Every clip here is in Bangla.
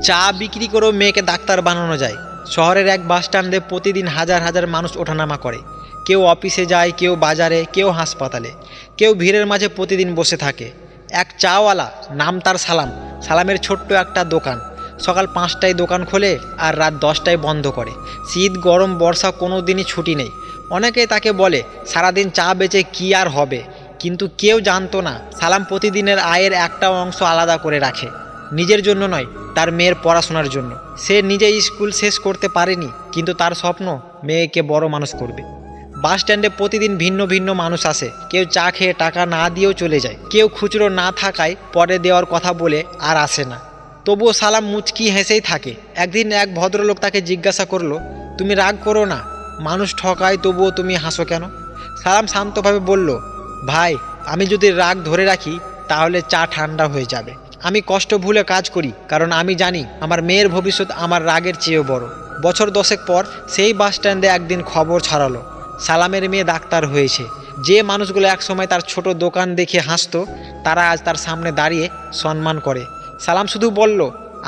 চা বিক্রি করেও মেয়েকে ডাক্তার বানানো যায়। শহরের এক বাস স্ট্যান্ডে প্রতিদিন হাজার হাজার মানুষ ওঠানামা করে। কেউ অফিসে যায়, কেউ বাজারে, কেউ হাসপাতালে, কেউ ভিড়ের মাঝে প্রতিদিন বসে থাকে। এক চাওয়ালা, নাম তার সালাম। সালামের ছোট্ট একটা দোকান। সকাল 5টায় দোকান খোলে আর রাত 10টায় বন্ধ করে। শীত, গরম, বর্ষা কোনো দিনই ছুটি নেই। অনেকেই তাকে বলে সারাদিন চা বেচে কী আর হবে, কিন্তু কেউ জানতো না সালাম প্রতিদিনের আয়ের একটা অংশ আলাদা করে রাখে। নিজের জন্য নয়, তার মেয়ের পড়াশোনার জন্য। সে নিজেই স্কুল শেষ করতে পারেনি, কিন্তু তার স্বপ্ন মেয়েকে বড় মানুষ করবে। বাস স্ট্যান্ডে প্রতিদিন ভিন্ন ভিন্ন মানুষ আসে। কেউ চা খেয়ে টাকা না দিয়েও চলে যায়, কেউ খুচরো না থাকায় পরে দেওয়ার কথা বলে আর আসে না। তবুও সালাম মুচকি হেসেই থাকে। একদিন এক ভদ্রলোক তাকে জিজ্ঞাসা করলো, তুমি রাগ করো না, মানুষ ঠকায় তবুও তুমি হাসো কেন? সালাম শান্তভাবে বলল, ভাই, আমি যদি রাগ ধরে রাখি তাহলে চা ঠান্ডা হয়ে যাবে। আমি কষ্ট ভুলে কাজ করি, কারণ আমি জানি আমার মেয়ের ভবিষ্যৎ আমার রাগের চেয়েও বড়। বছর 10 পর সেই বাস স্ট্যান্ডে একদিন খবর ছড়ালো, সালামের মেয়ে ডাক্তার হয়েছে। যে মানুষগুলো একসময় তার ছোট দোকান দেখে হাসতো, তারা আজ তার সামনে দাঁড়িয়ে সম্মান করে। সালাম শুধু বলল,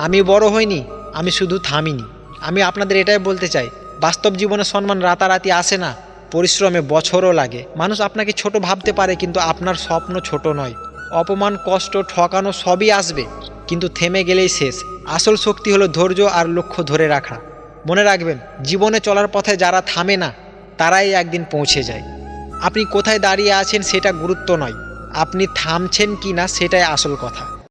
আমি বড় হইনি, আমি শুধু থামিনি। আমি আপনাদের এটাই বলতে চাই, বাস্তব জীবনে সম্মান রাতারাতি আসে না, পরিশ্রমে বছরও লাগে। মানুষ আপনাকে ছোট ভাবতে পারে, কিন্তু আপনার স্বপ্ন ছোট নয়। অপমান, কষ্ট, ঠকানো সবই আসবে, কিন্তু থেমে গেলেই শেষ। আসল শক্তি হলো ধৈর্য আর লক্ষ্য ধরে রাখা। মনে রাখবেন, জীবনে চলার পথে যারা থামে না, তারাই একদিন পৌঁছে যায়। আপনি কোথায় দাঁড়িয়ে আছেন সেটা গুরুত্ব নয়, আপনি থামছেন কি না সেটাই আসল কথা।